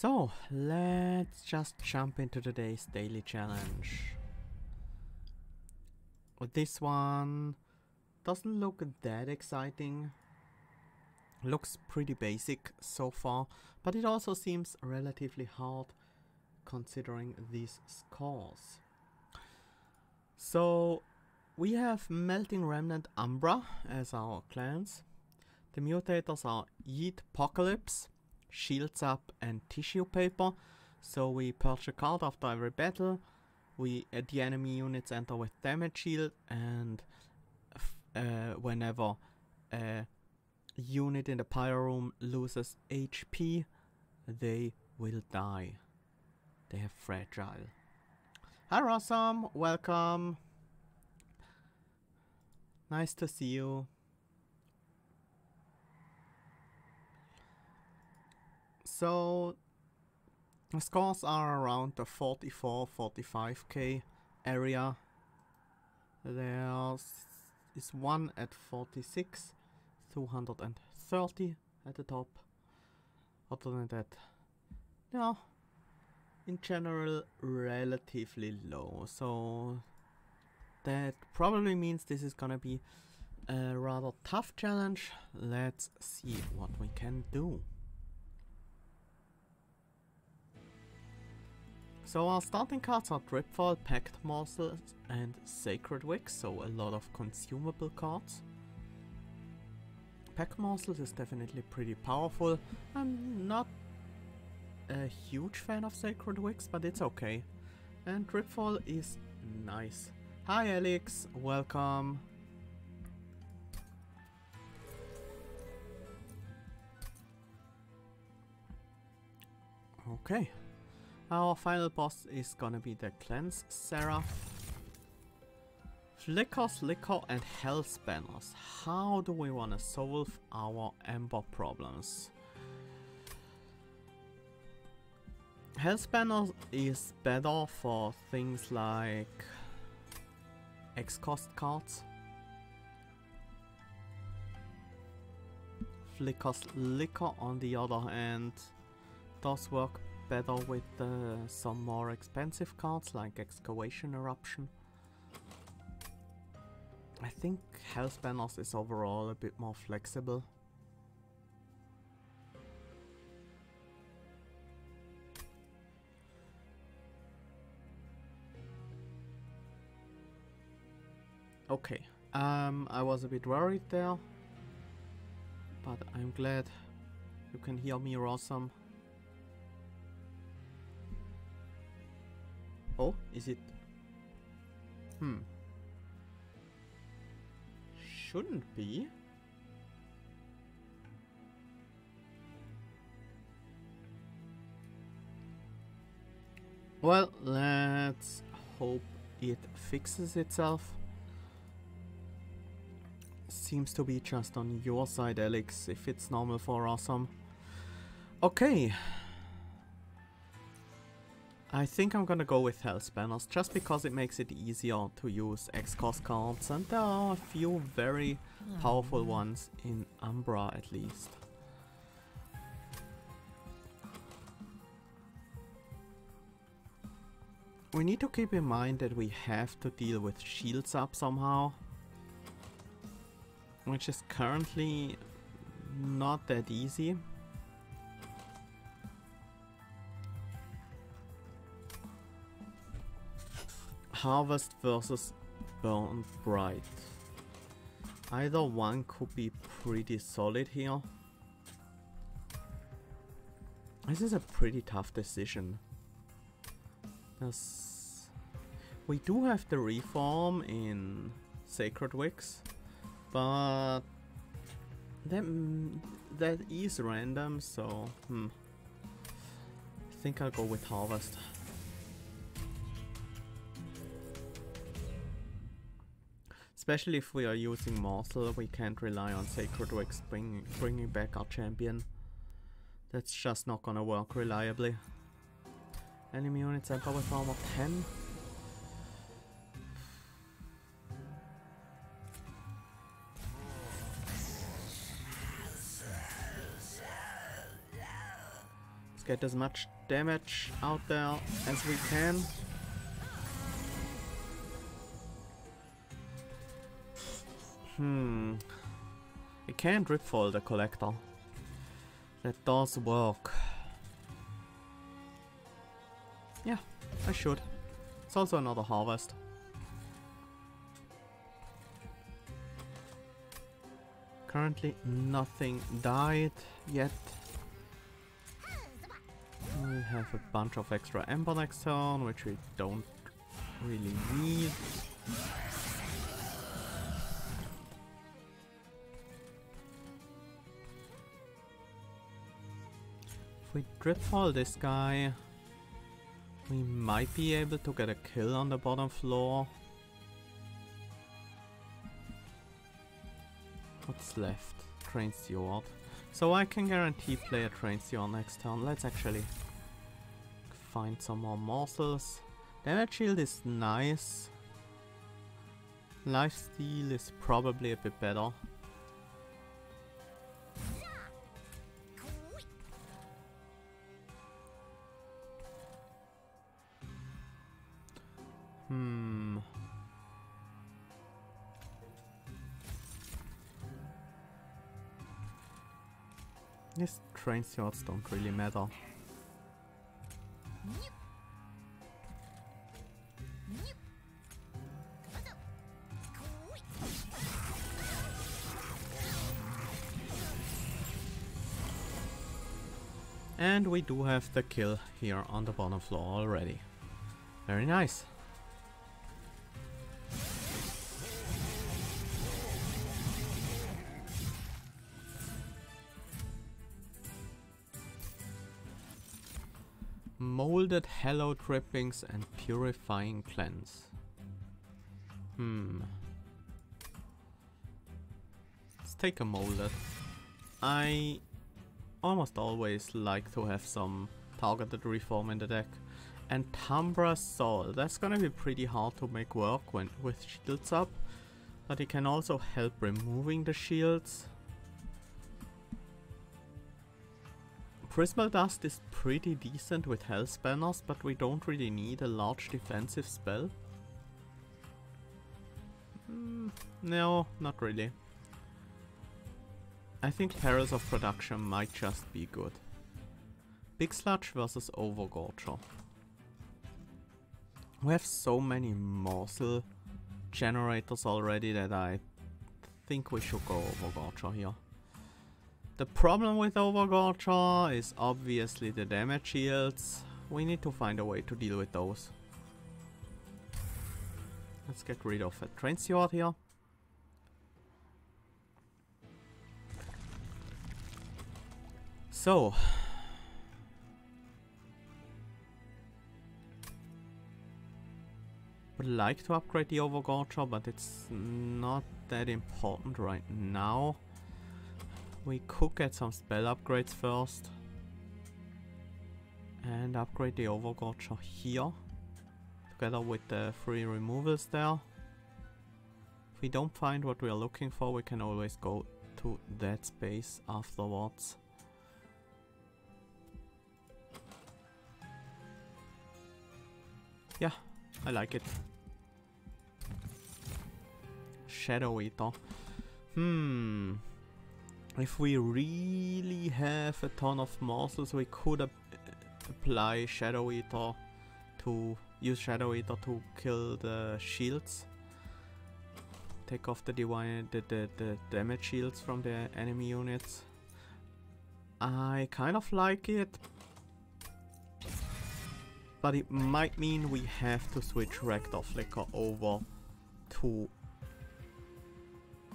So, let's just jump into today's daily challenge. This one doesn't look that exciting. Looks pretty basic so far, but it also seems relatively hard considering these scores. So, we have Melting Remnant Umbra as our clans. The mutators are Yeet Apocalypse, Shields Up and Tissue Paper. So we purge a card after every battle. The enemy units enter with damage shield, and whenever a unit in the pyro room loses HP, they will die. They have fragile. Hi Rossum, welcome. Nice to see you. So the scores are around the 44-45k area. There is one at 46, 230 at the top. Other than that, yeah, in general relatively low. So that probably means this is gonna be a rather tough challenge. Let's see what we can do. So our starting cards are Dripfall, Pact Morsel and Sacred Wicks, so a lot of consumable cards. Pact Morsel is definitely pretty powerful. I'm not a huge fan of Sacred Wicks, but it's okay. And Dripfall is nice. Hi Alex, welcome. Okay. Our final boss is gonna be the Cleanse Seraph. Flickers, Liquor and Hellspanners. How do we wanna solve our Ember problems? Hellspanners is better for things like X-Cost cards. Flickers, Liquor on the other hand does work better with some more expensive cards like Excavation Eruption. I think Hellspanners is overall a bit more flexible. Okay, I was a bit worried there, but I'm glad you can hear me, Rossum. Oh, is it? Shouldn't be. Well, let's hope it fixes itself. Seems to be just on your side, Alex, if it's normal for Awesome. Okay. I think I'm gonna go with Hellspanners, just because it makes it easier to use X-Cost cards, and there are a few very powerful ones in Umbra at least. We need to keep in mind that we have to deal with Shields Up somehow, which is currently not that easy. Harvest versus Burn Bright. Either one could be pretty solid here. This is a pretty tough decision. We do have the Reform in Sacred Wicks, but that is random, so I think I'll go with Harvest. Especially if we are using Morsel, we can't rely on Sacred Wicks bringing back our champion. That's just not gonna work reliably. Enemy units enter with armor 10. Let's get as much damage out there as we can. We can't ripfall the collector. That does work. Yeah, I should. It's also another harvest. Currently nothing died yet. We have a bunch of extra ember next turn, which we don't really need. If we dripfall this guy, we might be able to get a kill on the bottom floor. What's left? Train Steward. So I can guarantee play a Train Steward next turn. Let's actually find some more morsels. Damage shield is nice. Lifesteal is probably a bit better. These train stewards don't really matter. And we do have the kill here on the bottom floor already. Very nice. Molded hello drippings and purifying cleanse. Let's take a molded. I almost always like to have some targeted reform in the deck. And Umbra's Soul, that's gonna be pretty hard to make work when with shields up, but it can also help removing the shields. Prismal Dust is pretty decent with health banners, but we don't really need a large defensive spell. No, not really. I think Perils of Production might just be good. Big Sludge versus Overgorger. We have so many Morsel generators already that I think we should go Overgorger here. The problem with Overgorger is obviously the damage shields. We need to find a way to deal with those. Let's get rid of a Train Steward here. So, would like to upgrade the Overgorger, but it's not that important right now. We could get some spell upgrades first and upgrade the Overgorger here together with the 3 removals there. If we don't find what we are looking for, we can always go to that space afterwards. Yeah, I like it. Shadow Eater. If we really have a ton of morsels, we could apply Shadow Eater to use Shadow Eater to kill the shields. Take off the damage shields from the enemy units. I kind of like it, but it might mean we have to switch Rector Flicker over to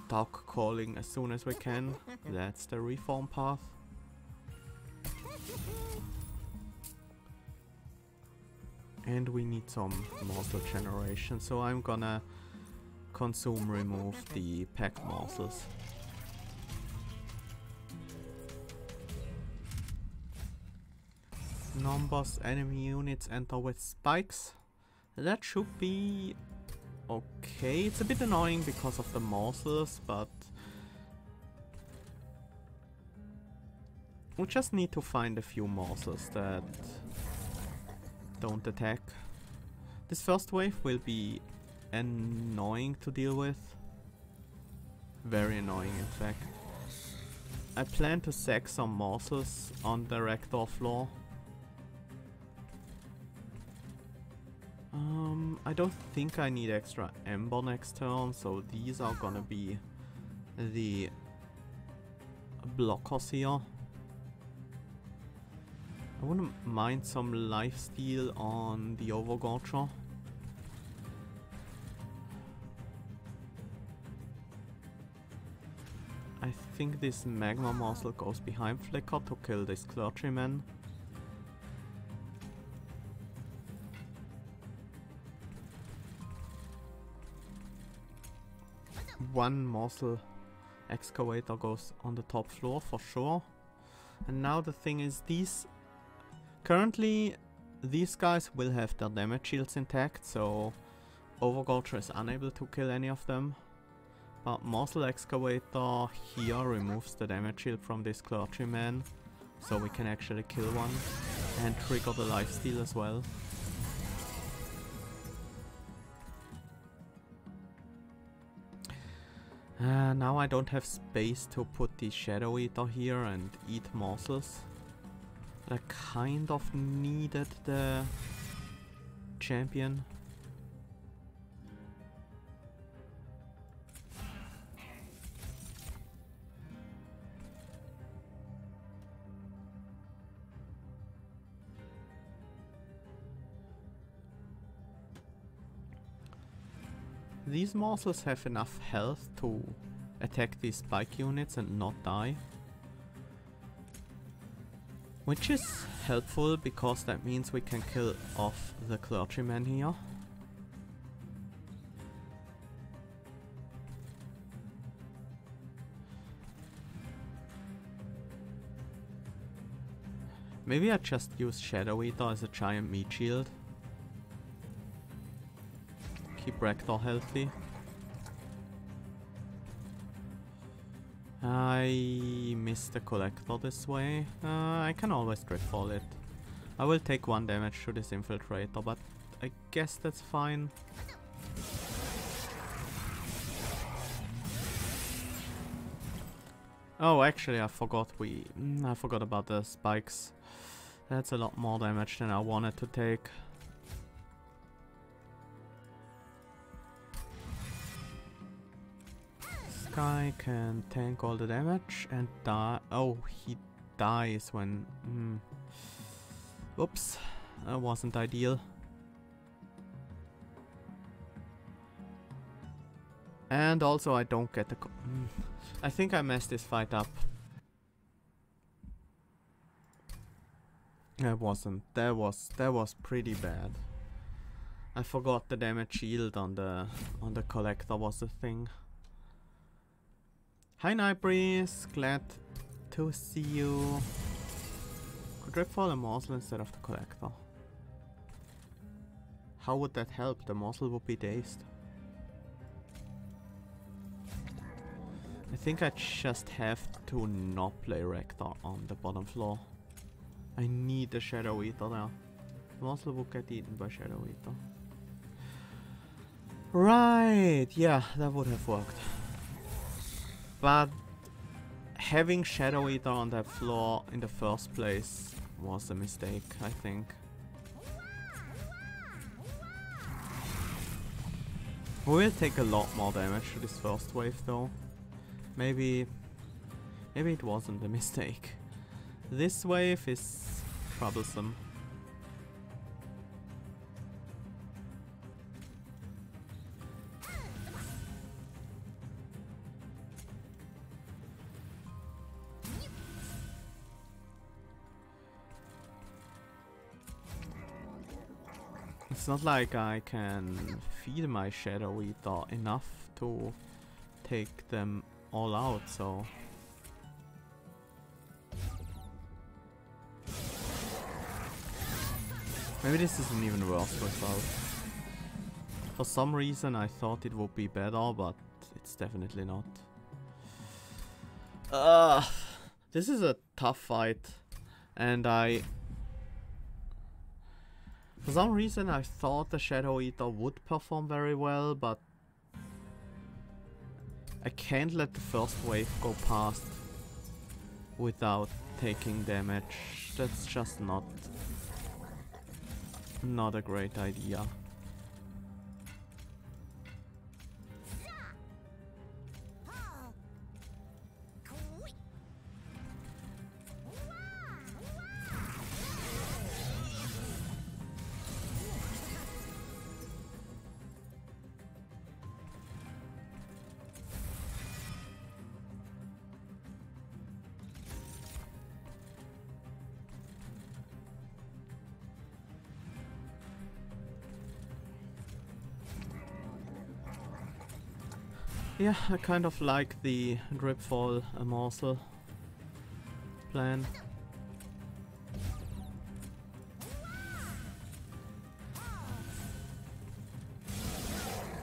Dark Calling as soon as we can. That's the reform path. And we need some morsel generation, so I'm gonna remove the packed morsels. Numbers enemy units enter with spikes. That should be okay. It's a bit annoying because of the morsels, but We just need to find a few morsels that don't attack. This first wave will be annoying to deal with. Very annoying, in fact. I plan to sack some morsels on the reactor floor. I don't think I need extra Ember next turn, so these are gonna be the blockers here. I wouldn't mind some lifesteal on the Overgorger. I think this Magma Morsel goes behind Flicker to kill this Clergyman. One Morsel Excavator goes on the top floor for sure. And now the thing is, currently these guys will have their damage shields intact, so Overgorger is unable to kill any of them. But Morsel Excavator here removes the damage shield from this Clergyman, so we can actually kill one and trigger the lifesteal as well. Now I don't have space to put the Shadow Eater here and eat morsels. I kind of needed the champion. These morsels have enough health to attack these spike units and not die. Which is helpful because that means we can kill off the Clergyman here. Maybe I just use Shadow Eater as a giant meat shield. Keep Rector healthy. I missed the collector this way. I can always Dreadfall it. I will take 1 damage to this infiltrator, but I guess that's fine. Oh, actually, I forgot about the spikes. That's a lot more damage than I wanted to take. Guy can tank all the damage and die. Oh, he dies when... Oops, that wasn't ideal. And also I don't get the... I think I messed this fight up. That wasn't. That was pretty bad. I forgot the damage shield on the collector was the thing. Hi Nightbreeze, glad to see you. Could Dreadfall a Morsel instead of the collector? How would that help? The Morsel would be dazed. I think I just have to not play Rector on the bottom floor. I need the Shadow Eater there. Morsel would get eaten by Shadow Eater. Right, yeah, that would have worked. But having Shadow Eater on that floor in the first place was a mistake, I think. We will take a lot more damage to this first wave though. Maybe it wasn't a mistake. This wave is troublesome. It's not like I can feed my Shadow Eater enough to take them all out, so... Maybe this is an even worse result. For some reason I thought it would be better, but it's definitely not. This is a tough fight, and for some reason I thought the Shadow Eater would perform very well, but I can't let the first wave go past without taking damage. That's just not a great idea. Yeah, I kind of like the Dripfall Morsel plan.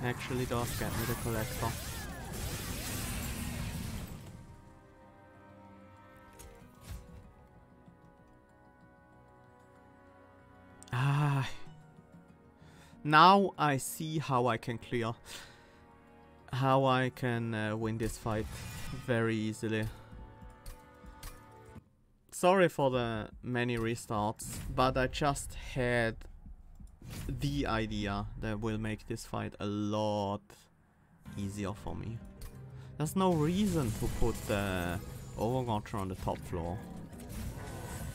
Actually does get me the collector. Ah, now I see how I can clear. How I can win this fight very easily. Sorry for the many restarts, but I just had the idea that will make this fight a lot easier for me. There's no reason to put the Overwatcher on the top floor.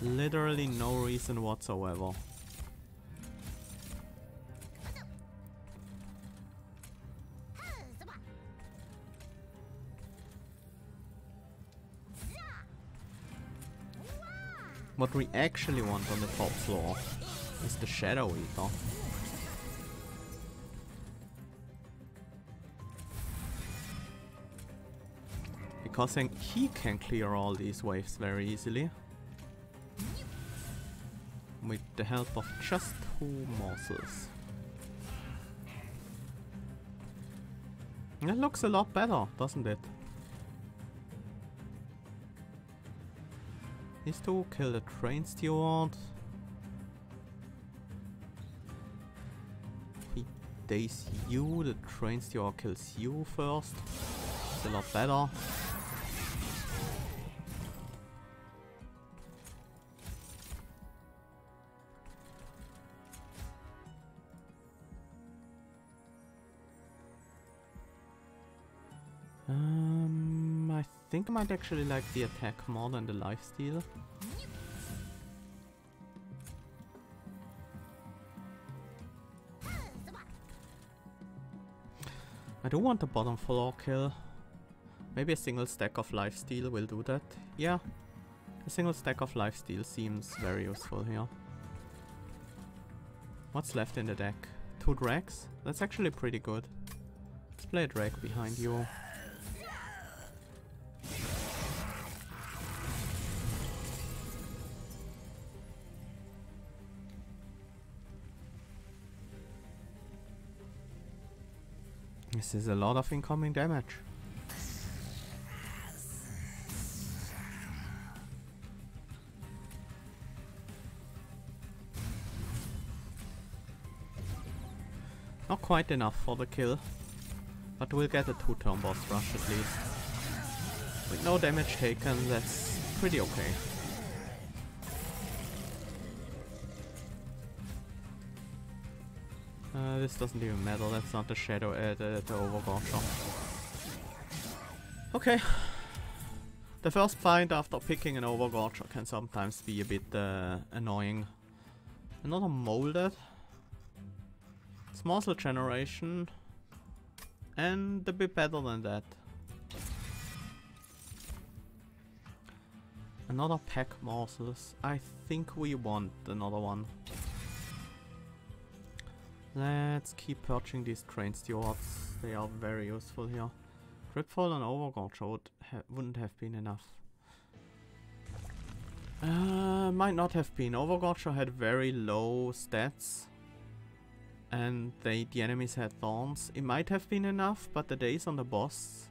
Literally no reason whatsoever. What we actually want on the top floor is the Shadow Eater. Because then he can clear all these waves very easily. With the help of just 2 Morsels. That looks a lot better, doesn't it? These 2 kill the train steward. He days you, the train steward kills you first. It's a lot better. I think I might actually like the attack more than the lifesteal. I do want a bottom floor kill. Maybe a single stack of lifesteal will do that. Yeah, a single stack of lifesteal seems very useful here. What's left in the deck? 2 drags? That's actually pretty good. Let's play a drag behind you. This is a lot of incoming damage. Not quite enough for the kill, but we'll get a 2-turn boss rush at least. With no damage taken, that's pretty okay. This doesn't even matter, that's not the Shadow, the Overwatcher. Okay. The first fight after picking an Overwatcher can sometimes be a bit annoying. Another molded. It's Morsel generation. And a bit better than that. Another pack Morsels. I think we want another one. Let's keep purging these train stewards. They are very useful here. Dripfall and Overwatcher wouldn't have been enough. Might not have been. Overwatcher had very low stats. And the enemies had thorns. It might have been enough, but the days on the boss...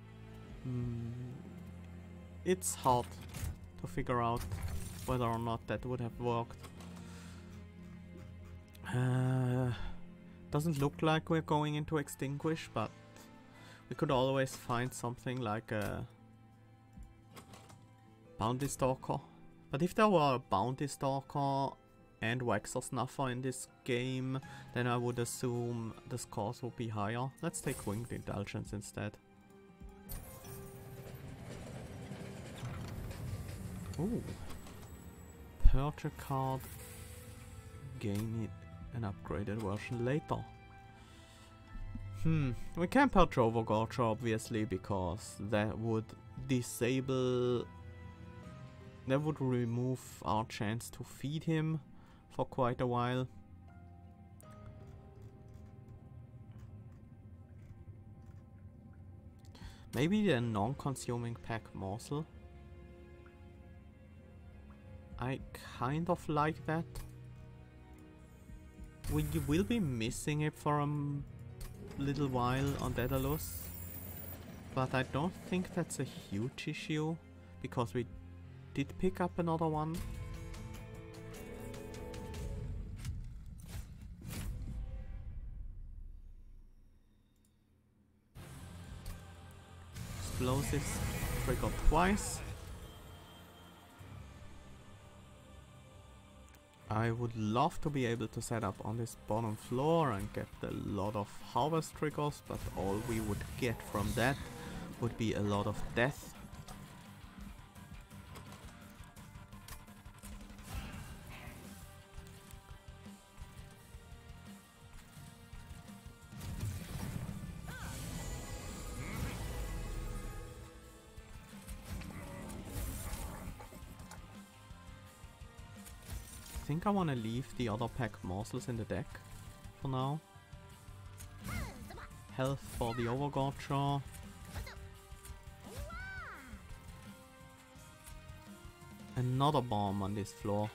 it's hard to figure out whether or not that would have worked. Doesn't look like we're going into Extinguish, but we could always find something like a Bounty Stalker. But if there were a Bounty Stalker and Waxer Snuffer in this game, then I would assume the scores would be higher. Let's take Winged Indulgence instead. Ooh. Purge a card, gain it an upgraded version later. We can't purge Overgorger obviously, because that would disable... that would remove our chance to feed him for quite a while. Maybe the non-consuming pack Morsel. I kind of like that. We will be missing it for a little while on Daedalus, but I don't think that's a huge issue, because we did pick up another one. Explosives trigger twice. I would love to be able to set up on this bottom floor and get a lot of harvest triggers, but all we would get from that would be a lot of death. I think I want to leave the other pack Morsels in the deck for now. Health for the Overgorger. Another bomb on this floor.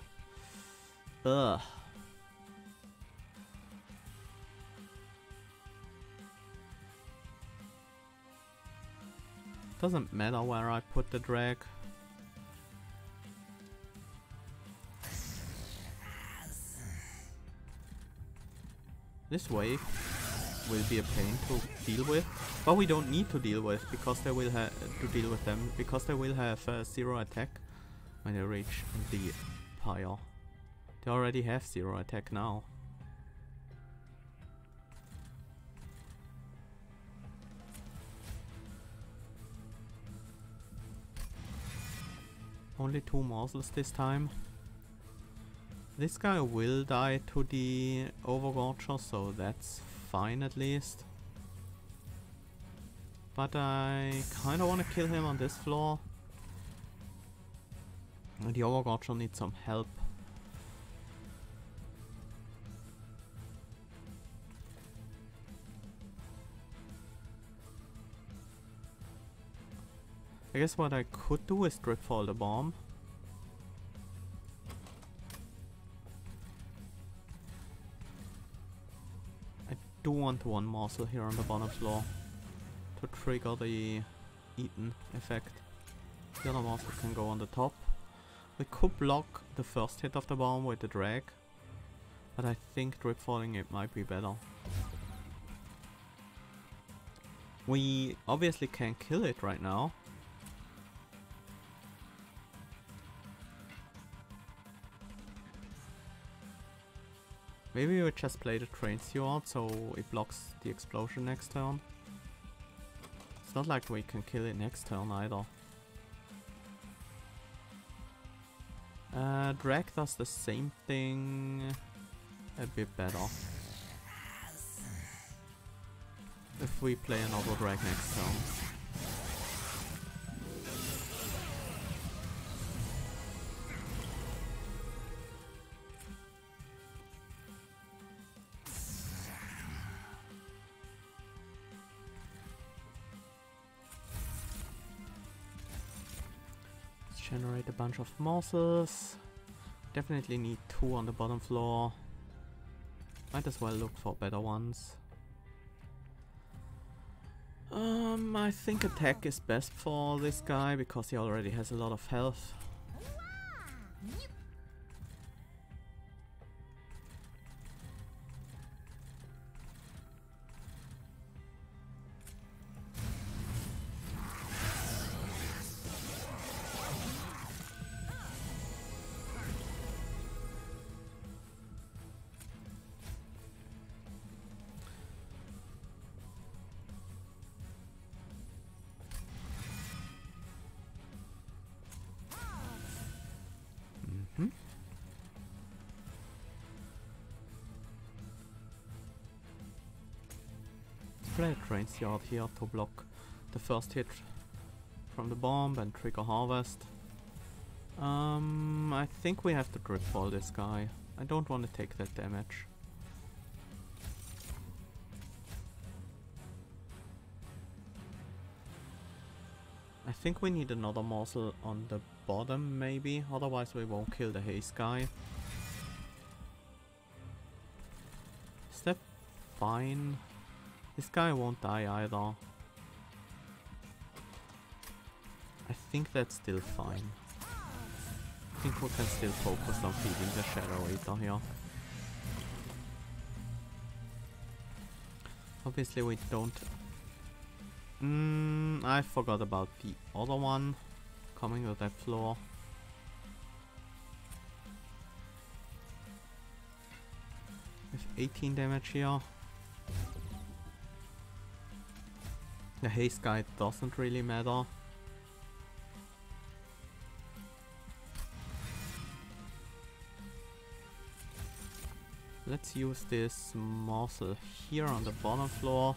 Ugh. Doesn't matter where I put the drag. This wave will be a pain to deal with, but we don't need to deal with because they will have because they will have 0 attack when they reach the pyre. They already have 0 attack now. Only 2 morsels this time. This guy will die to the Overgorger, so that's fine at least. But I kinda wanna kill him on this floor. The Overgorger needs some help. I guess what I could do is Dripfall the bomb. I do want 1 morsel here on the bottom floor to trigger the eaten effect. The other morsel can go on the top. We could block the first hit of the bomb with the drag, but I think dripfalling it might be better. We obviously can't kill it right now. Maybe we just play the Train Steward so it blocks the explosion next turn. It's not like we can kill it next turn either. Drag does the same thing a bit better. If we play another drag next turn. Generate a bunch of morsels. Definitely need 2 on the bottom floor. Might as well look for better ones. I think attack is best for this guy because he already has a lot of health. Play a Train's Yard here to block the first hit from the bomb and trigger Harvest. I think we have to Dripfall this guy. I don't want to take that damage. I think we need another Morsel on the bottom maybe, otherwise we won't kill the haze guy. Is that fine? This guy won't die either. I think that's still fine. I think we can still focus on feeding the Shadow Eater here. Obviously we don't... I forgot about the other one coming with that floor. With 18 damage here. The haste guy doesn't really matter. Let's use this Morsel here on the bottom floor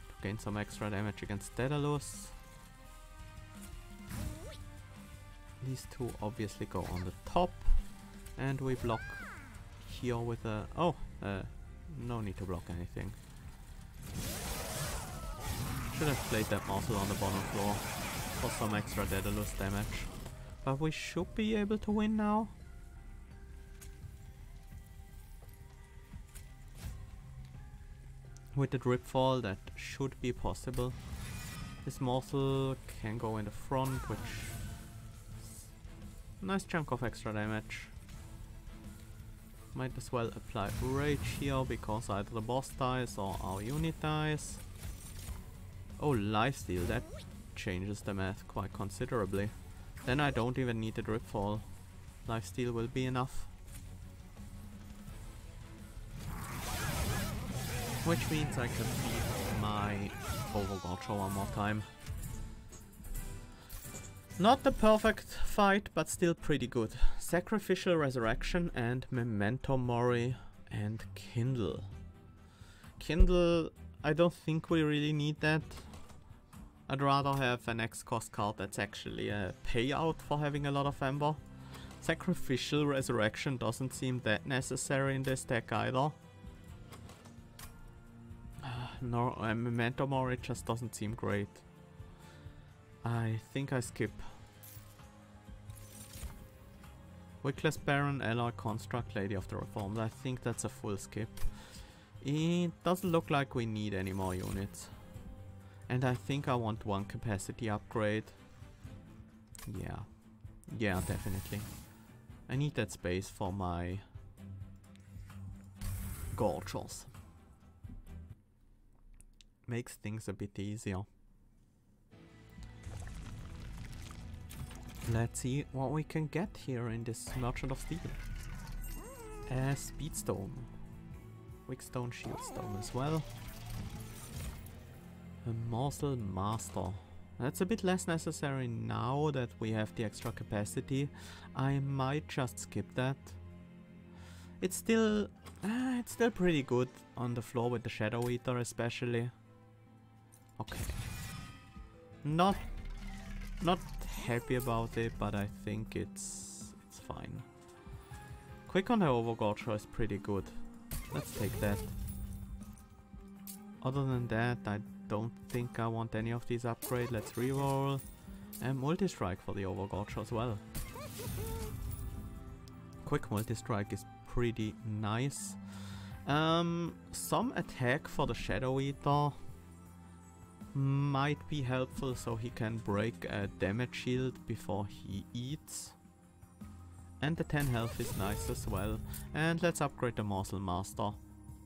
to gain some extra damage against Daedalus. These two obviously go on the top, and we block here with a... no need to block anything. Should have played that Morsel on the bottom floor for some extra Daedalus damage. But we should be able to win now. With the Dripfall that should be possible. This Morsel can go in the front, which is a nice chunk of extra damage. Might as well apply Rage here, because either the boss dies or our unit dies. Oh, lifesteal, that changes the math quite considerably. Then I don't even need the Dripfall. Lifesteal will be enough. Which means I can feed my Overwatcher one more time. Not the perfect fight, but still pretty good. Sacrificial Resurrection and Memento Mori and Kindle. Kindle, I don't think we really need that. I'd rather have an X-cost card that's actually a payout for having a lot of Ember. Sacrificial Resurrection doesn't seem that necessary in this deck either. No, Memento Mori just doesn't seem great. I think I skip. Wickless Baron, Ally Construct, Lady of the Reformed. I think that's a full skip. It doesn't look like we need any more units. And I think I want one capacity upgrade. Yeah. Yeah, definitely. I need that space for my Gorgers. Makes things a bit easier. Let's see what we can get here in this Merchant of Steel. A Speedstone. Wickstone, Shieldstone as well. A Morsel Master. That's a bit less necessary now that we have the extra capacity. I might just skip that. It's still pretty good on the floor with the Shadow Eater especially. Okay. Not happy about it, but I think it's fine. Quick on the Overgorger is pretty good. Let's take that. Other than that, I don't think I want any of these upgrades. Let's reroll. And multi-strike for the Overgorger as well. Quick multi-strike is pretty nice. Some attack for the Shadow Eater might be helpful, so he can break a damage shield before he eats. And the 10 health is nice as well. And let's upgrade the Morsel Master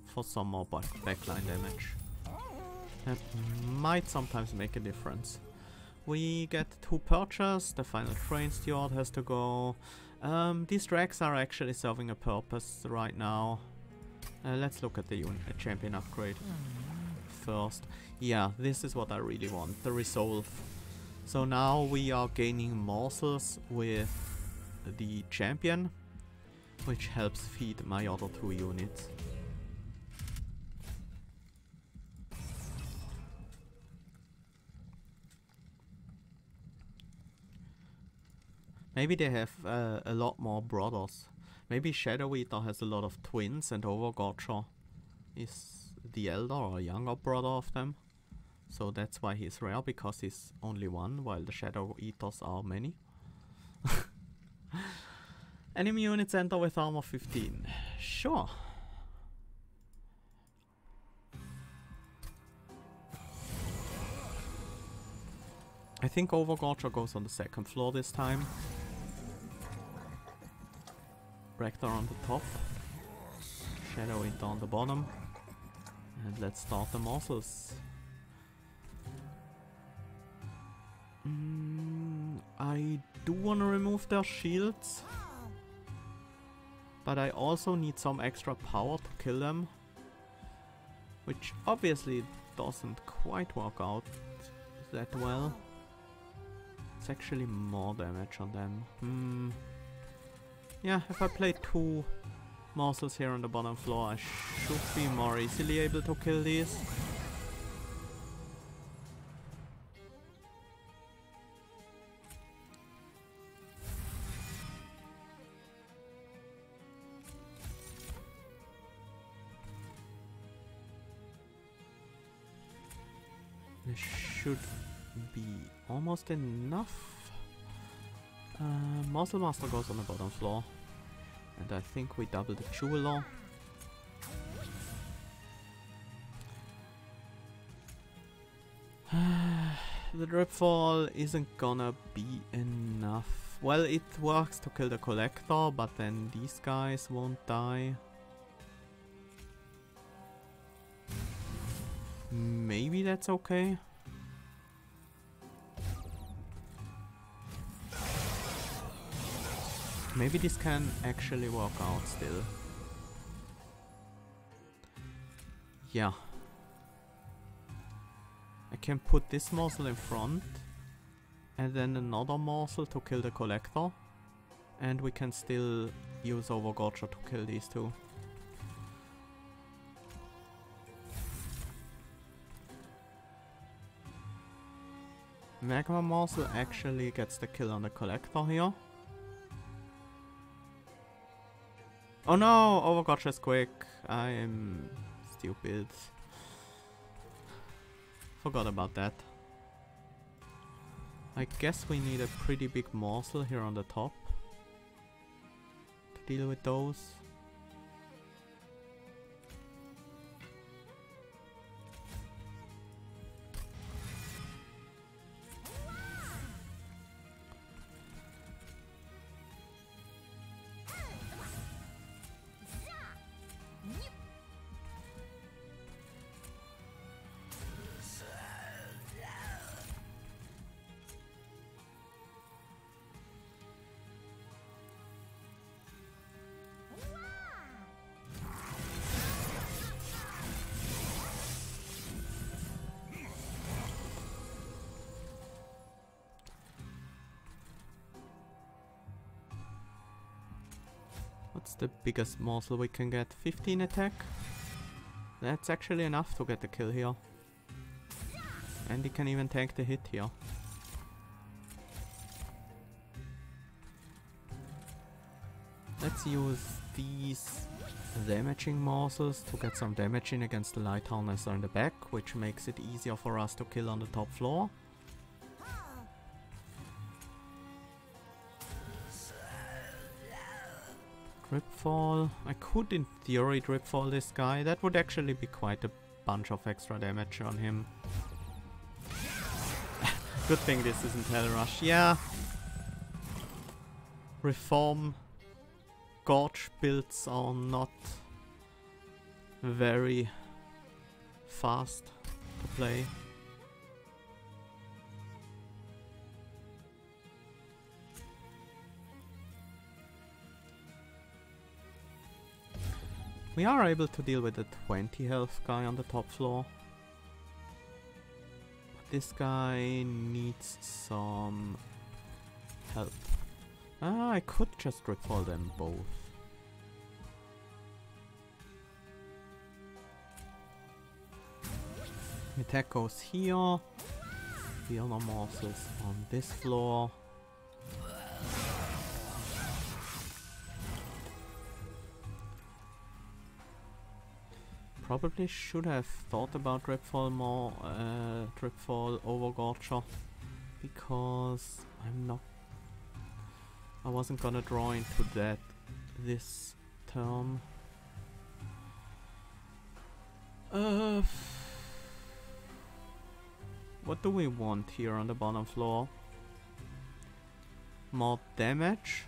for some more backline damage. That might sometimes make a difference. We get 2 perchers, the final train steward has to go. These drags are actually serving a purpose right now. Let's look at the champion upgrade first. Yeah, this is what I really want, the resolve. So now we are gaining morsels with the champion, which helps feed my other 2 units. Maybe they have a lot more brothers. Maybe Shadow Eater has a lot of twins and Overgorger is the elder or younger brother of them. So that's why he's rare, because he's only one, while the Shadow Eaters are many. Enemy units enter with armor 15. Sure. I think Overgorger goes on the 2nd floor this time. Rector on the top. Shadow Eater on the bottom. And let's start the morsels. I do want to remove their shields. But I also need some extra power to kill them. Which obviously doesn't quite work out that well. It's actually more damage on them. Yeah, if I play 2 morsels here on the bottom floor, I should be more easily able to kill these. This should be almost enough. Morsel Master goes on the bottom floor. And I think we double the Jeweler. The Dripfall isn't gonna be enough. Well, it works to kill the Collector, but then these guys won't die. Maybe that's okay. Maybe this can actually work out still. Yeah. I can put this morsel in front and then another morsel to kill the Collector. And we can still use Overgorger to kill these 2. Magma Morsel actually gets the kill on the Collector here. Oh no! Overgorger is quick. I am stupid. Forgot about that. I guess we need a pretty big morsel here on the top to deal with those. What's the biggest morsel we can get? 15 attack? That's actually enough to get the kill here. And he can even tank the hit here. Let's use these damaging morsels to get some damage in against the light harnesser in the back, which makes it easier for us to kill on the top floor. Dripfall. I could in theory dripfall this guy. That would actually be quite a bunch of extra damage on him. Good thing this isn't Hell Rush. Yeah. Reform Gorge builds are not very fast to play. We are able to deal with the 20 health guy on the top floor. But this guy needs some help. Ah, I could just recall them both. Attack goes here. The other morsels on this floor. Probably should have thought about Tripfall more, Tripfall over Gorger, because I wasn't gonna draw into that this turn. What do we want here on the bottom floor? More damage?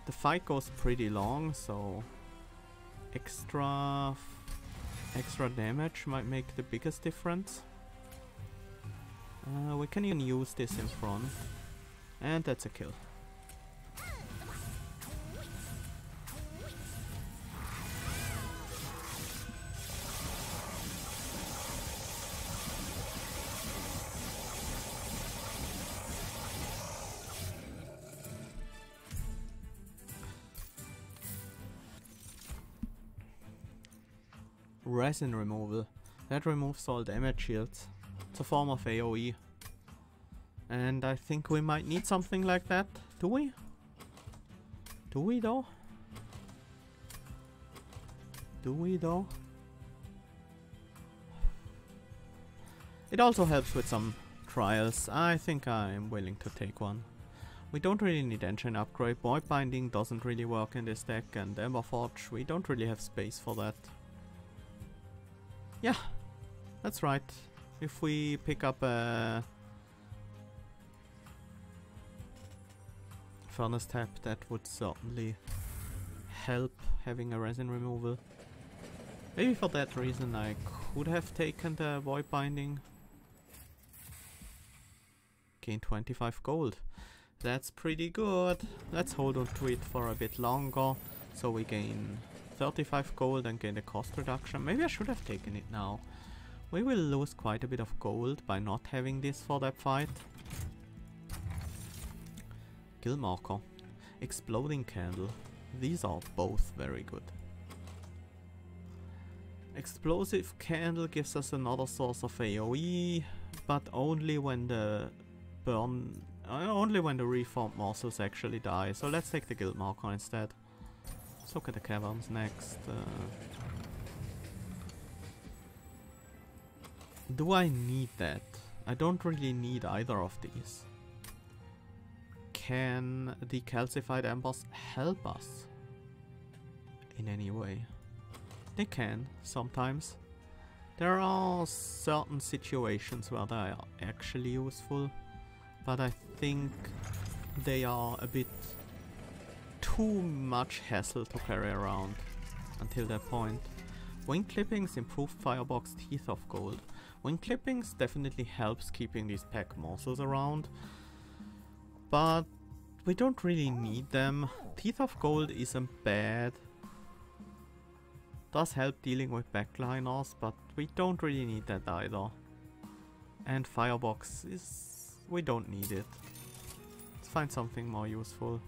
The fight goes pretty long, so extra damage might make the biggest difference. We can even use this in front. And that's a kill. Resin removal. That removes all damage shields. It's a form of AoE. And I think we might need something like that. Do we? Do we though? Do we though? It also helps with some trials. I think I'm willing to take one. We don't really need engine upgrade. Void binding doesn't really work in this deck, and Ember Forge, we don't really have space for that. Yeah, that's right. If we pick up a Furnace Tap, that would certainly help, having a resin removal. Maybe for that reason I could have taken the Void Binding. Gain 25 gold. That's pretty good. Let's hold on to it for a bit longer, so we gain 35 gold and gain a cost reduction. Maybe I should have taken it now. We will lose quite a bit of gold by not having this for that fight. Kill marker. Exploding candle. These are both very good. Explosive candle gives us another source of AoE, but only when the reformed morsels actually die. So let's take the guild marker instead. Let's look at the caverns next. Do I need that? I don't really need either of these. Can the calcified embers help us in any way? They can, sometimes. There are certain situations where they are actually useful, but I think they are a bit too much hassle to carry around until that point. Wing clippings improve Firebox Teeth of Gold. Wing clippings definitely helps keeping these pack morsels around, but we don't really need them. Teeth of Gold isn't bad. Does help dealing with backliners, but we don't really need that either. And Firebox is... we don't need it. Let's find something more useful.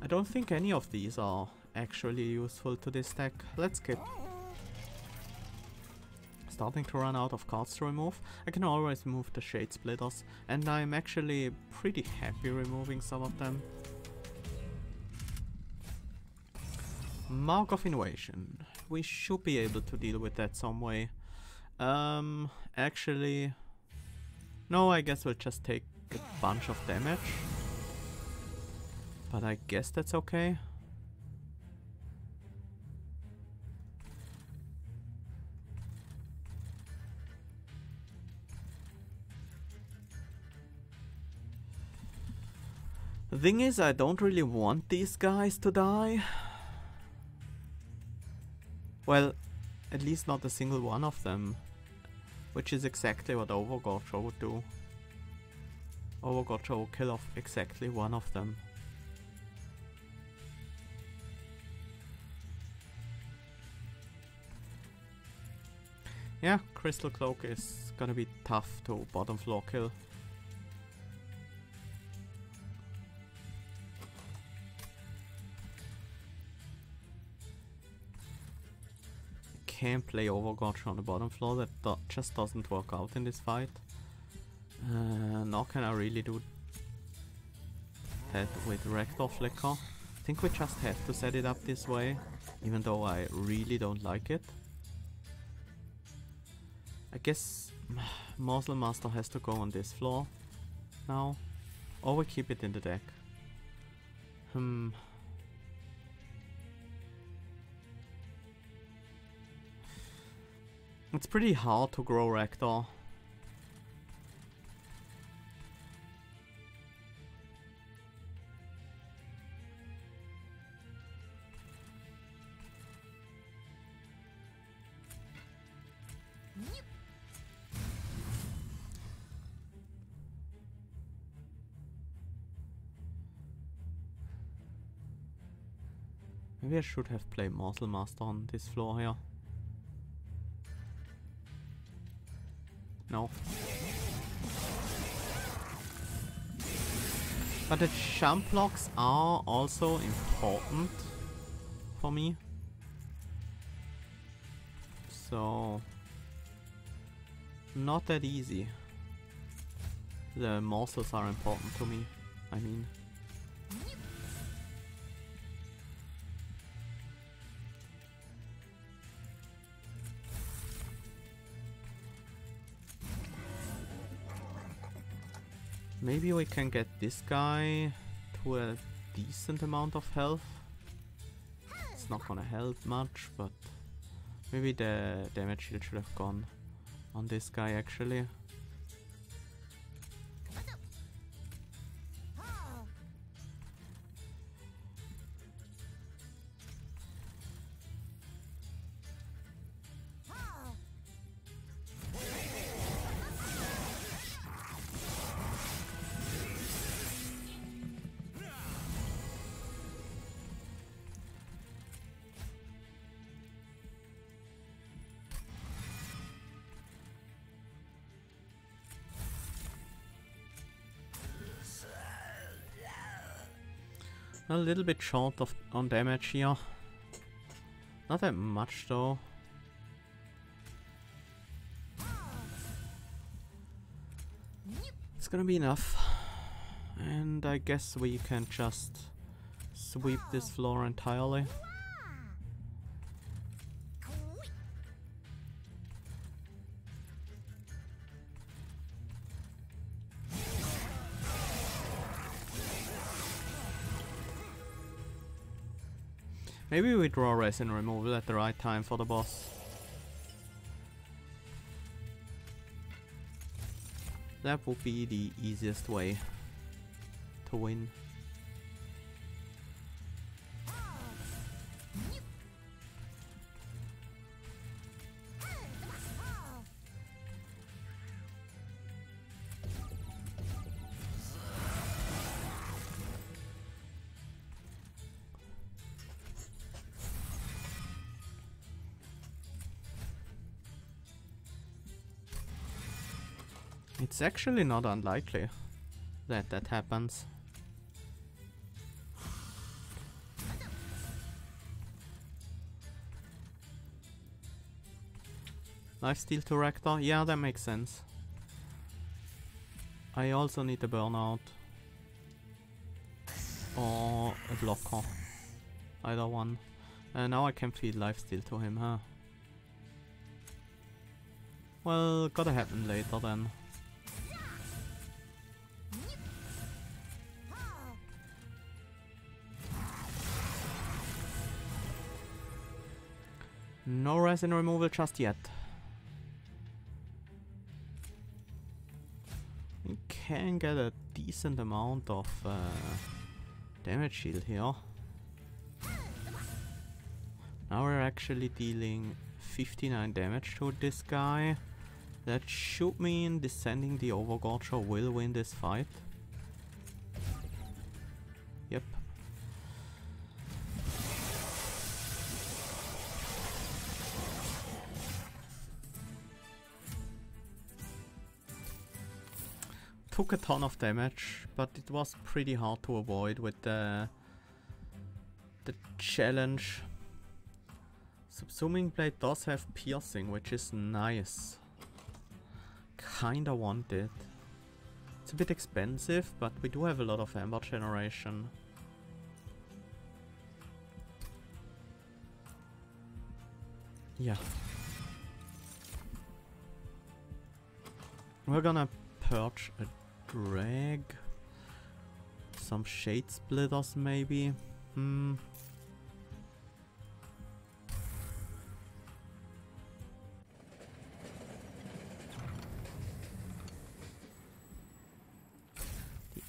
I don't think any of these are actually useful to this deck. Let's skip. Starting to run out of cards to remove. I can always move the Shade Splitters, and I'm actually pretty happy removing some of them. Mark of Invasion. We should be able to deal with that some way. Actually... no, I guess we'll just take a bunch of damage. But I guess that's okay. The thing is, I don't really want these guys to die. Well, at least not a single one of them. Which is exactly what Overgorger would do. Overgorger will kill off exactly one of them. Yeah, Crystal Cloak is gonna be tough to bottom floor kill. Can't play Overgorger on the bottom floor, that just doesn't work out in this fight. Nor can I really do that with Rector Flicker. I think we just have to set it up this way, even though I really don't like it. I guess Morsel Master has to go on this floor now, or we keep it in the deck. It's pretty hard to grow Rector. Maybe I should have played Morsel Master on this floor here. No. But the jump blocks are also important for me. So not that easy. The morsels are important to me, I mean. Maybe we can get this guy to a decent amount of health. It's not gonna help much, but maybe the damage shield should have gone on this guy actually. A little bit short of on damage here. Not that much though. It's gonna be enough. And I guess we can just sweep this floor entirely. Maybe we draw resin removal at the right time for the boss. That would be the easiest way to win. It's actually not unlikely that that happens. Lifesteal to Rector? Yeah, that makes sense. I also need a burnout. Or a blocker. Either one. Now I can feed lifesteal to him, huh? Well, gotta happen later then. No resin removal just yet. We can get a decent amount of damage shield here. Now we're actually dealing 59 damage to this guy. That should mean descending the Overgorger will win this fight. Yep. Took a ton of damage, but it was pretty hard to avoid with the challenge. Subsuming Blade does have piercing, which is nice. Kinda want it. It's a bit expensive, but we do have a lot of amber generation. Yeah. We're gonna purge a drag. Some shade splitters maybe.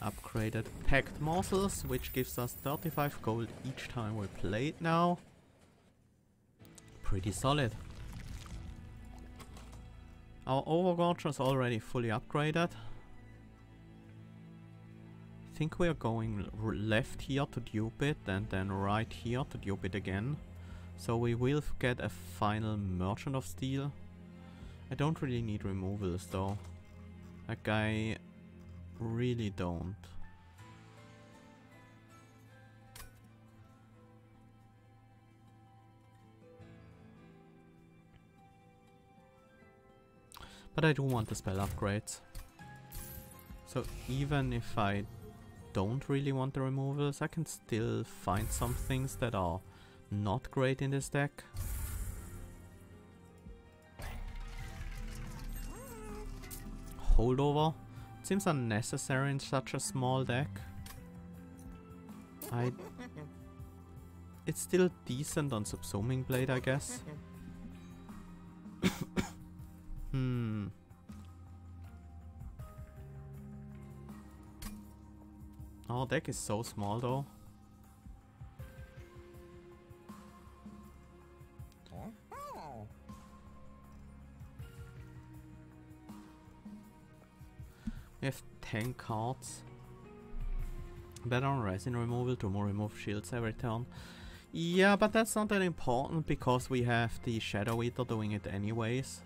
Upgraded packed morsels, which gives us 35 gold each time we play it now. Pretty solid. Our Overgorger is already fully upgraded. I think we are going left here to dupe it and then right here to dupe it again. So we will get a final Merchant of Steel. I don't really need removals though. Like I really don't. But I do want the spell upgrades. So even if I don't really want the removals, I can still find some things that are not great in this deck. Holdover. Seems unnecessary in such a small deck. It's still decent on Subsuming Blade, I guess. Our deck is so small though. We have 10 cards. Better on resin removal to more remove shields every turn. Yeah, but that's not that important because we have the Shadow Eater doing it anyways.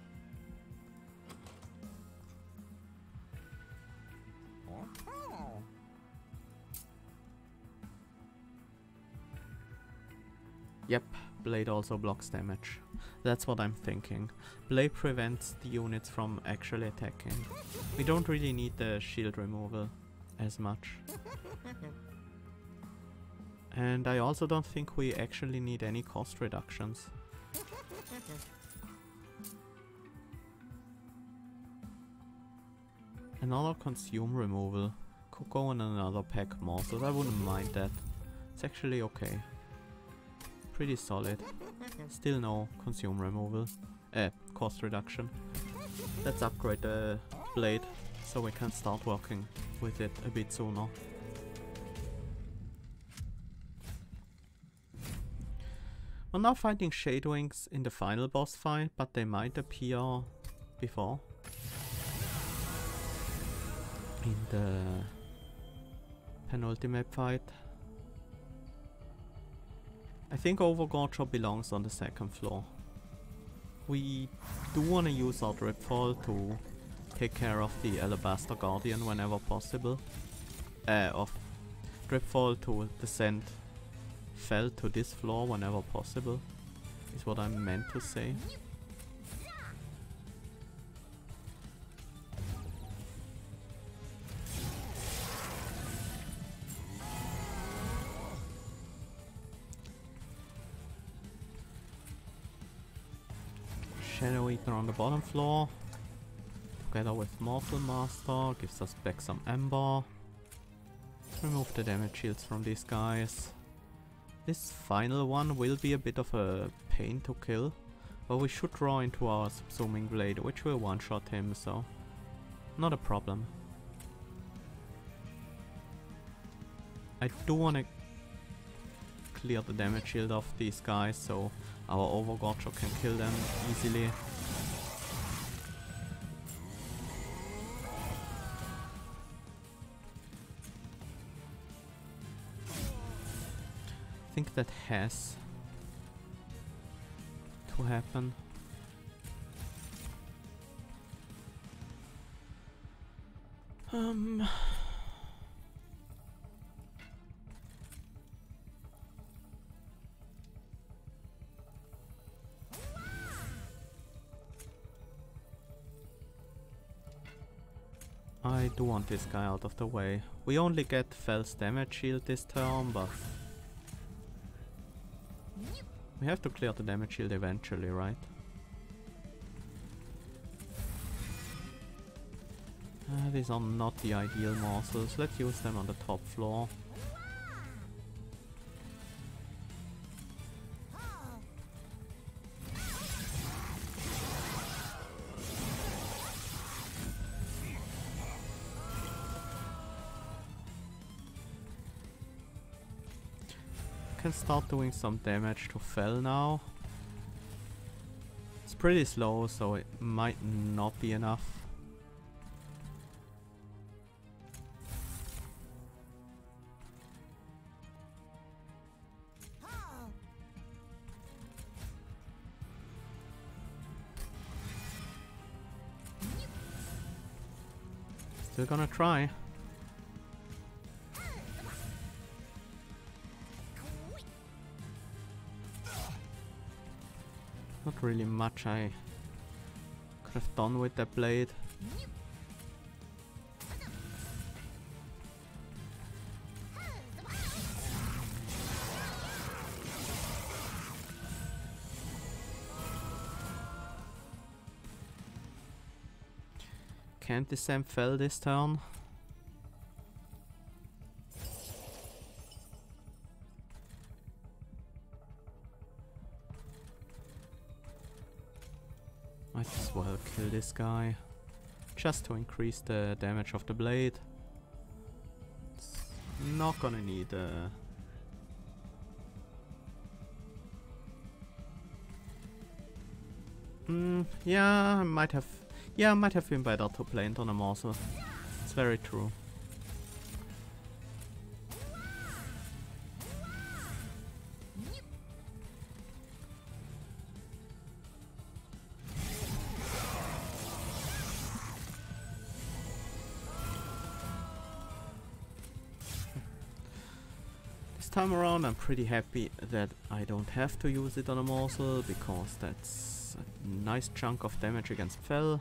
Yep, Blade also blocks damage. That's what I'm thinking. Blade prevents the units from actually attacking. We don't really need the shield removal as much. And I also don't think we actually need any cost reductions. Another consume removal. Could go on another pack morsels. I wouldn't mind that. It's actually okay. Pretty solid. Still no consume removal. Cost reduction. Let's upgrade the blade so we can start working with it a bit sooner. We're now fighting Shadewings in the final boss fight, but they might appear before. In the penultimate fight. I think Overgorger belongs on the second floor. We do want to use our Dripfall to take care of the Alabaster Guardian whenever possible. Of Dripfall to descend fell to this floor whenever possible, is what I meant to say. Shadow Eater on the bottom floor, together with Morsel Master, gives us back some Ember. Remove the damage shields from these guys. This final one will be a bit of a pain to kill, but we should draw into our Subsuming Blade, which will one-shot him, so not a problem. I do want to clear the damage shield of these guys so our Overgorger can kill them easily. I think that has to happen. I do want this guy out of the way. We only get Fel's damage shield this turn, but we have to clear the damage shield eventually, right? These are not the ideal morsels. Let's use them on the top floor. Can start doing some damage to Fel now. It's pretty slow, so it might not be enough. Still gonna try. Not really much I could have done with that blade. Can't disarm Fel this turn. Might as well kill this guy, just to increase the damage of the blade. It's not gonna need a... yeah, I might have been better to play into the Morsel. It's very true. Time around I'm pretty happy that I don't have to use it on a Morsel, because that's a nice chunk of damage against Fel.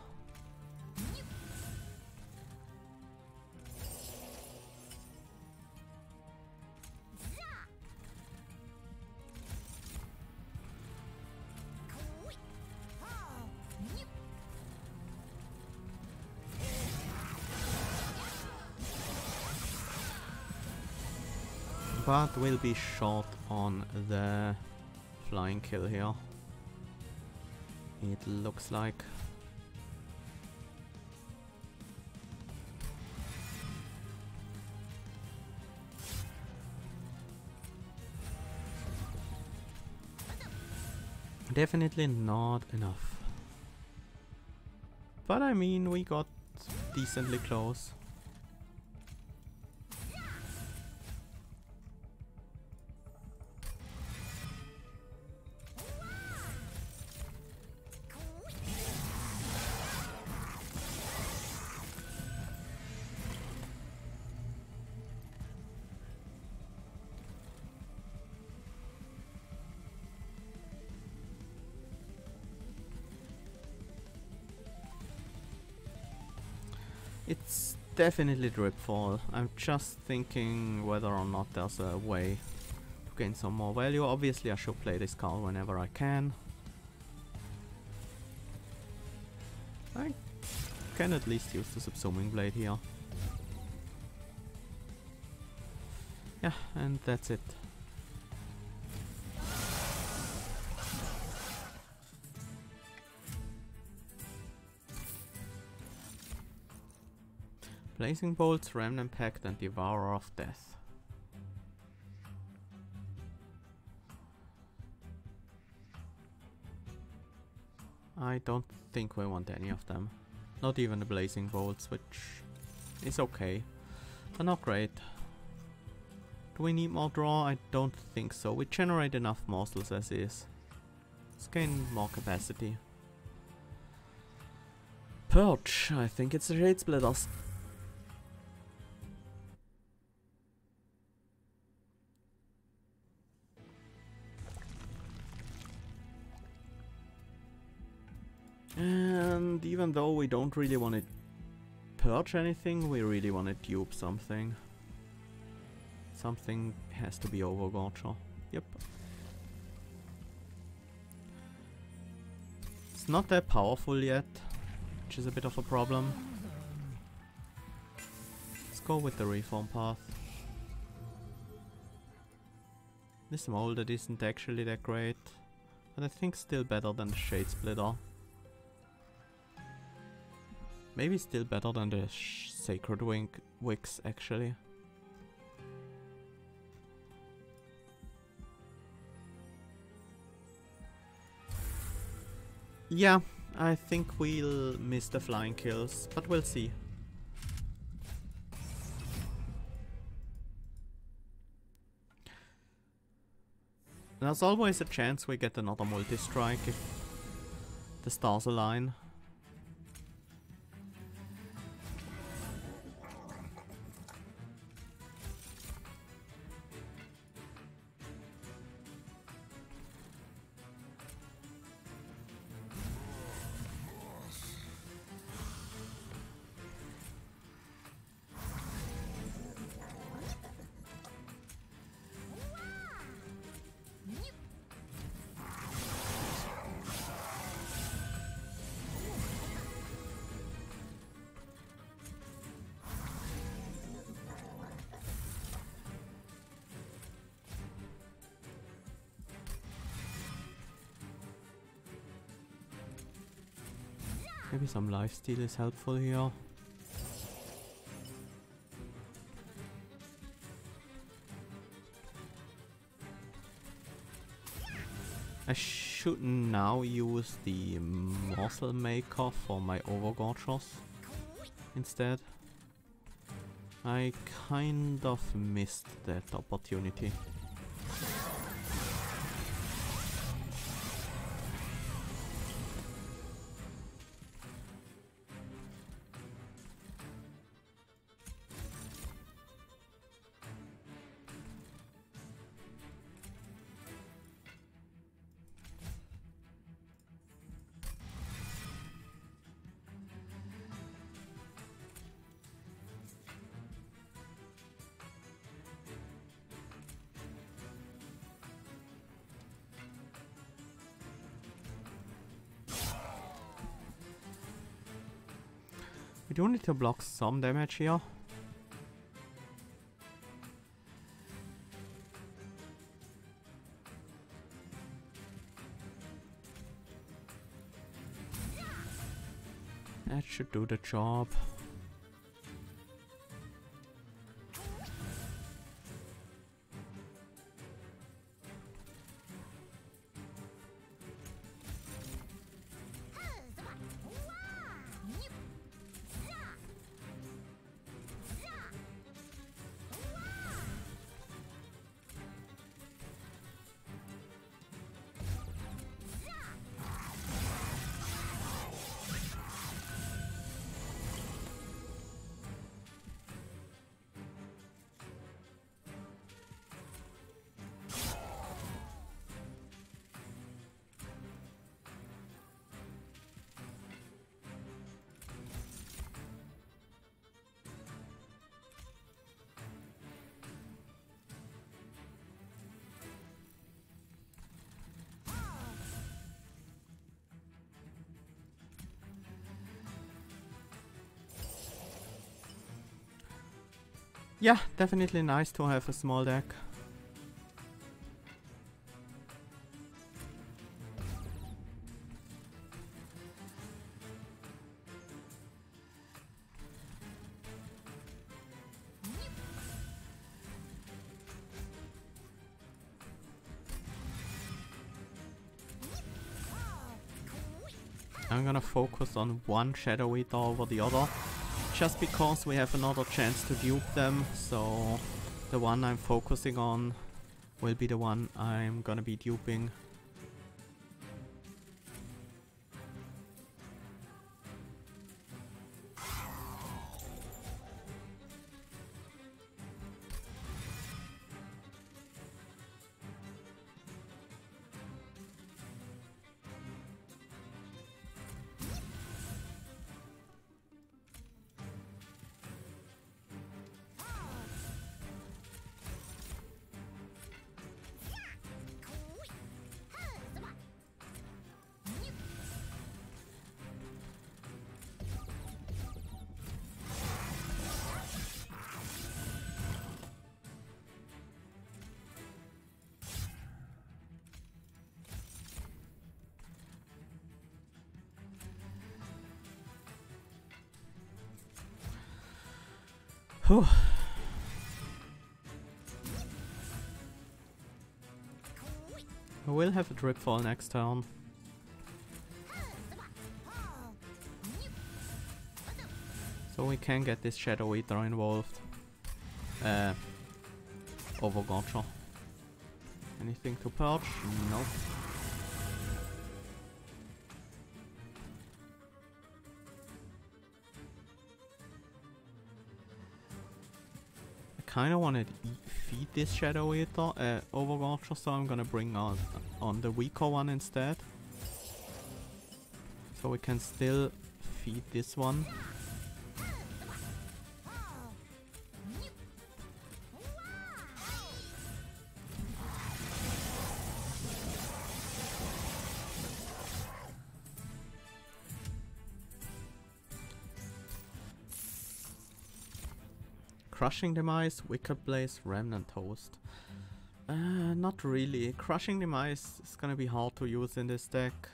But we'll be short on the flying kill here. It looks like. Definitely not enough. But I mean, we got decently close. It's definitely Dripfall. I'm just thinking whether or not there's a way to gain some more value. Obviously I should play this card whenever I can. I can at least use the Subsuming Blade here. Yeah, and that's it. Blazing Bolts, Remnant Pact and Devourer of Death. I don't think we want any of them. Not even the blazing bolts, which is okay, but not great. Do we need more draw? I don't think so. We generate enough morsels as is. Let's gain more capacity. Purge. I think it's the Shade Splitters. And even though we don't really want to purge anything, we really want to dupe something. Something has to be Overgorger. Yep. It's not that powerful yet, which is a bit of a problem. Let's go with the reform path. This molded isn't actually that great, but I think still better than the Shade Splitter. Maybe still better than the Sacred Wicks, actually. Yeah, I think we'll miss the flying kills, but we'll see. There's always a chance we get another multi-strike if the stars align. Maybe some lifesteal is helpful here. I should now use the Morsel Maker for my Overgorgers instead. I kind of missed that opportunity. We do need to block some damage here. That should do the job. Yeah, definitely nice to have a small deck. I'm gonna focus on one Shadow Eater over the other, just because we have another chance to dupe them, so the one I'm focusing on will be the one I'm gonna be duping. Whew. I will have a drip fall next turn. So we can get this Shadow Eater involved. Overgotcha. Anything to perch? Nope. Kinda wanna feed this Shadow Eater, Overwatcher, so I'm gonna bring on the weaker one instead. So we can still feed this one. Crushing Demise, Wicked Blaze, Remnant Host. Not really. Crushing Demise is gonna be hard to use in this deck.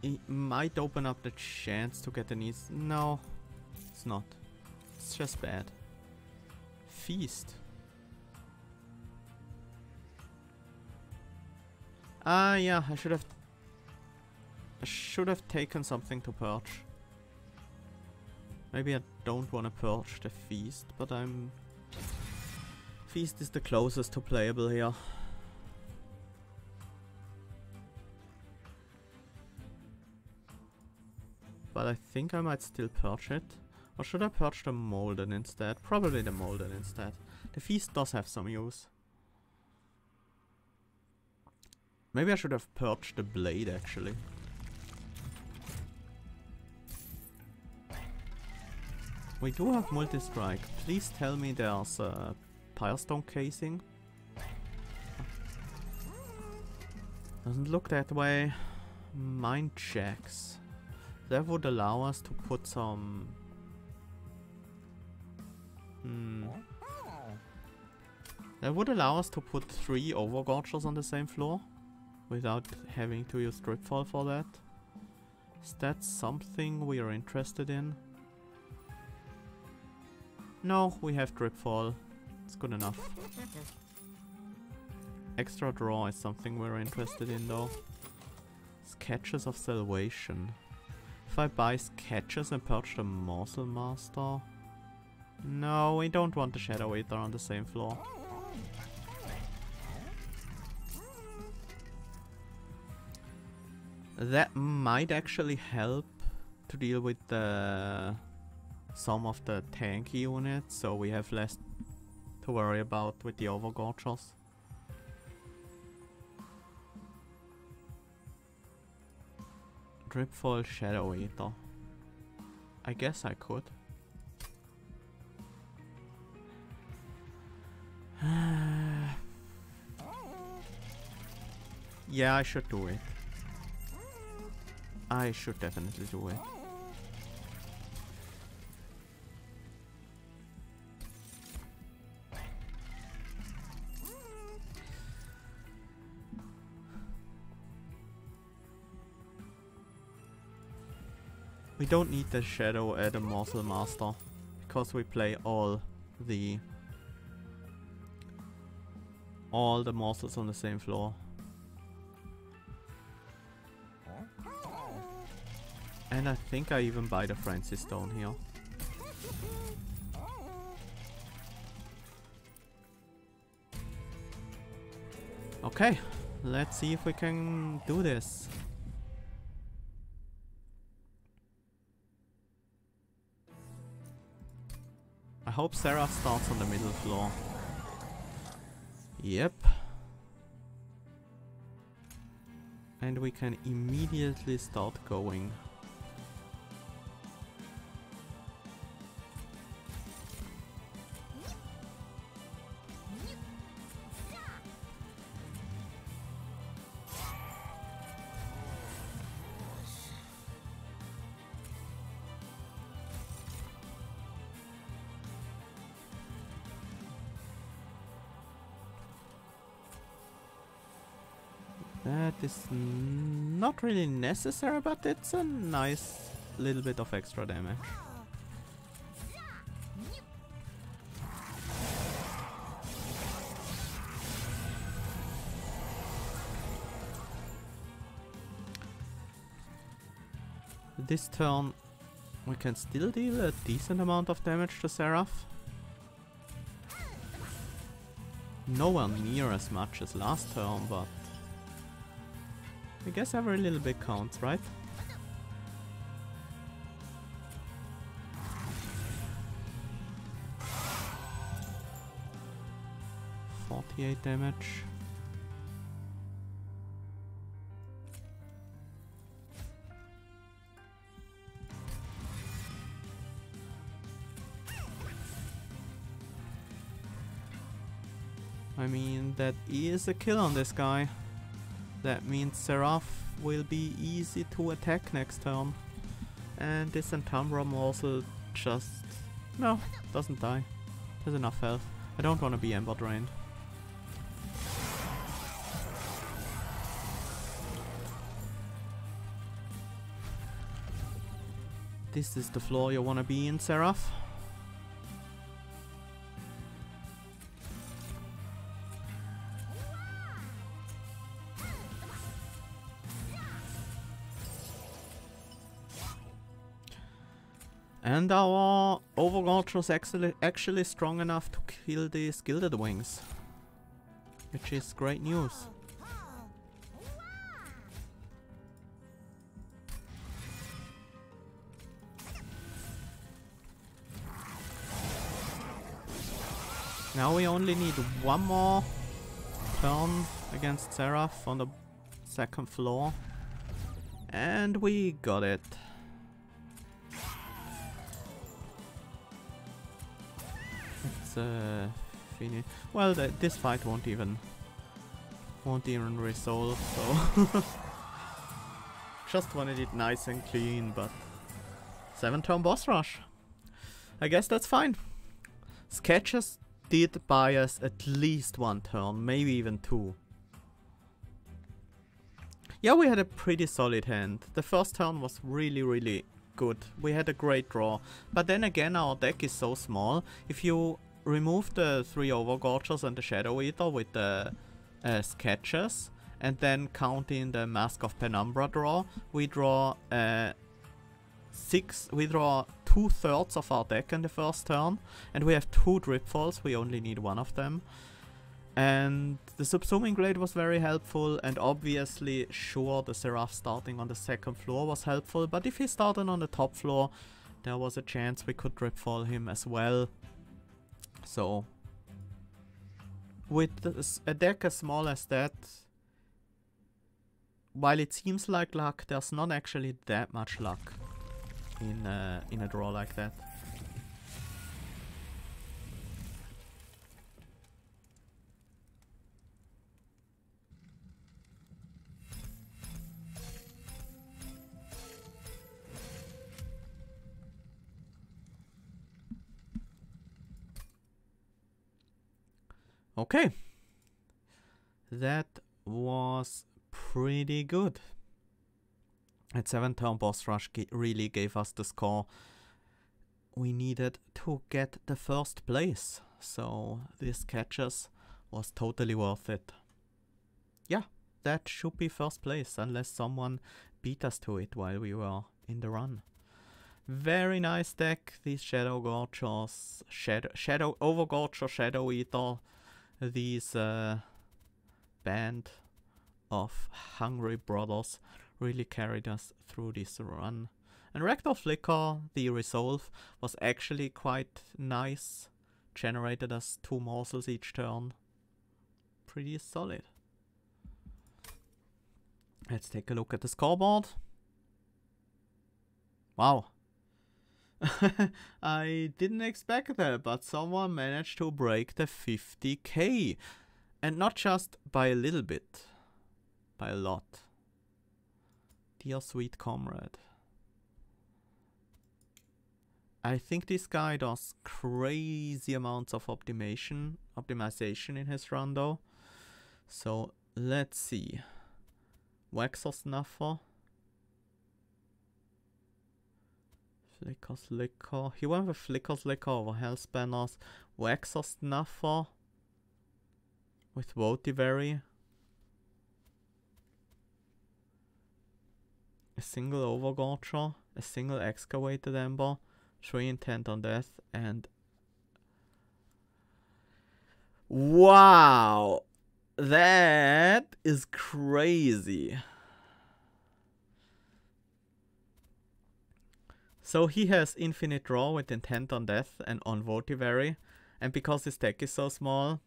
It might open up the chance to get an easy... No, it's not. It's just bad. Feast. Yeah, I should have taken something to perch. Maybe I don't want to perch the Feast, but Feast is the closest to playable here. But I think I might still perch it. Or should I perch the Molden instead? Probably the Molden instead. The Feast does have some use. Maybe I should have perched the Blade actually. We do have multi-strike. Please tell me there's a Firestone casing. Doesn't look that way. Mind checks. That would allow us to put some... That would allow us to put 3 Overgorgers on the same floor without having to use Dripfall for that. Is that something we are interested in? No, we have Dripfall. It's good enough. Extra draw is something we're interested in though. Sketches of Salvation. If I buy Sketches and perch the Morsel Master... No, we don't want the Shadow Eater on the same floor. That might actually help to deal with the... some of the tanky units, so we have less to worry about with the Overgorgers. Dripfall Shadow Eater. I guess I could. Yeah, I should do it. I should definitely do it. We don't need the Shadow at the Morsel Master, because we play all the Morsels on the same floor. And I think I even buy the Frenzy Stone here. Okay, let's see if we can do this. I hope Seraph starts on the middle floor. Yep. And we can immediately start going. That is not really necessary, but it's a nice little bit of extra damage. This turn we can still deal a decent amount of damage to Seraph. Nowhere near as much as last turn, but I guess every little bit counts, right? .48 damage. I mean, that is a kill on this guy. That means Seraph will be easy to attack next turn. And this Umbra Morsel just... no, doesn't die. Has enough health. I don't want to be Ember Drained. This is the floor you want to be in, Seraph. And our Overwatch was actually strong enough to kill these Gilded Wings. Which is great news. Now we only need one more turn against Seraph on the second floor. And we got it. Finish. Well, this fight won't even resolve, so just wanted it nice and clean, but 7-turn boss rush. I guess that's fine. Sketches did buy us at least 1 turn, maybe even 2. Yeah, we had a pretty solid hand. The first turn was really good. We had a great draw, but then again our deck is so small. If you remove the 3 Overgorgers and the Shadow Eater with the Sketches, and then count in the Mask of Penumbra draw, we draw 2/3 of our deck in the first turn, and we have 2 Dripfalls, we only need 1 of them. And the Subsuming Glade was very helpful, and obviously, sure, the Seraph starting on the second floor was helpful, but if he started on the top floor, there was a chance we could Dripfall him as well. So, with a deck as small as that, while it seems like luck, there's not actually that much luck in a draw like that. Okay, that was pretty good. At 7-turn boss rush really gave us the score we needed to get the first place. So this catches was totally worth it. Yeah, that should be first place unless someone beat us to it while we were in the run. Very nice deck, these Shadow Gorgers, Shadow Overgorger, Shadow Eater, these band of hungry brothers really carried us through this run. And Rector Flicker, the Resolve, was actually quite nice. Generated us 2 morsels each turn. Pretty solid. Let's take a look at the scoreboard. Wow. I didn't expect that, but someone managed to break the 50k. And not just by a little bit, by a lot. Dear sweet comrade. I think this guy does crazy amounts of optimization in his run though. So let's see. Waxer Snuffer. Flicker's Liquor. He went with Flicker's Liquor over Hellspanners. Waxer Snuffer. With Votivary. A single Overgorger. A single Excavated Ember. 3 Intent on Death. And... wow! That is crazy. So he has Infinite Draw with Intent on Death and on Votivary. And because his deck is so small,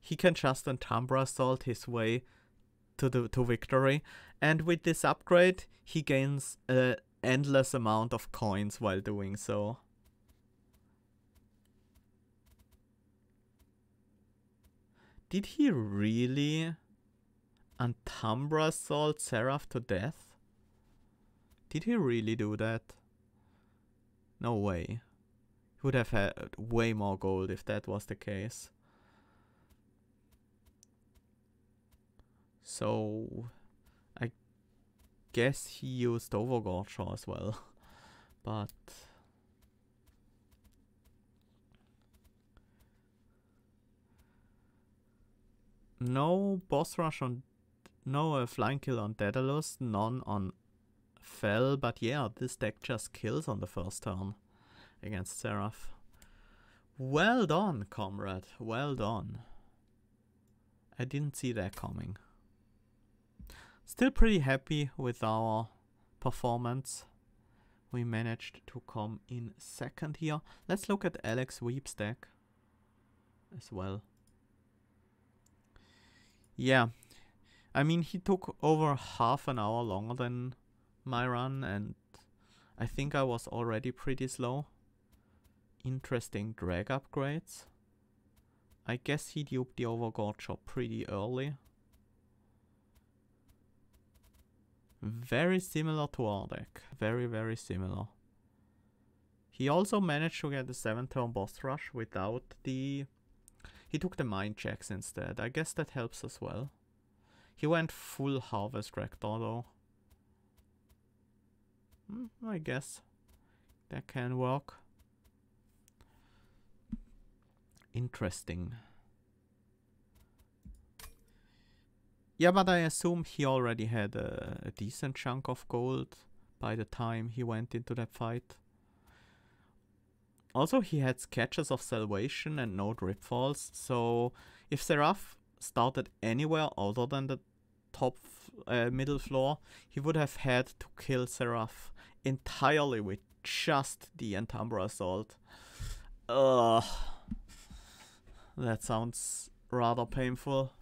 he can just Umbra Assault his way to victory. And with this upgrade, he gains an endless amount of coins while doing so. Did he really Umbra Assault Seraph to death? Did he really do that? No way. He would have had way more gold if that was the case. So I guess he used Overgorger as well. But no boss rush on, no flying kill on Daedalus, none on Fell, but yeah, this deck just kills on the first turn against Seraph. Well done, comrade, well done. I didn't see that coming. Still pretty happy with our performance. We managed to come in second here. Let's look at Alex Weep's deck as well. Yeah, I mean, he took over half an hour longer than my run, and I think I was already pretty slow. Interesting drag upgrades. I guess he duped the Overgorger pretty early. Very similar to our deck. Very, very similar. He also managed to get the 7-turn boss rush without the... He took the mind checks instead. I guess that helps as well. He went full Harvest Rector though. I guess that can work. Interesting. Yeah, but I assume he already had a decent chunk of gold by the time he went into that fight. Also, he had Sketches of Salvation and no Dripfalls, so if Seraph started anywhere other than the top middle floor, he would have had to kill Seraph entirely with just the Umbra Assault. Ugh. That sounds rather painful.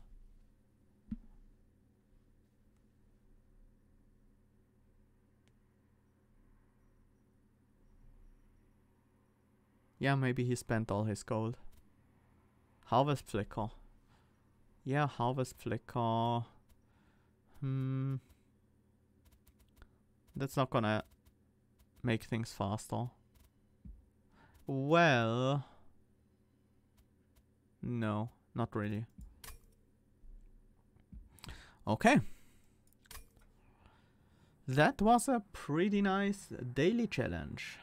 Yeah, maybe he spent all his gold. Harvest Flicker. Yeah, Harvest Flicker. That's not gonna make things faster. Well... no, not really. Okay. That was a pretty nice daily challenge.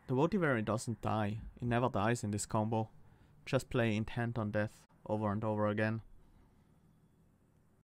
The Votivary doesn't die. It never dies in this combo. Just play Intent on Death over and over again.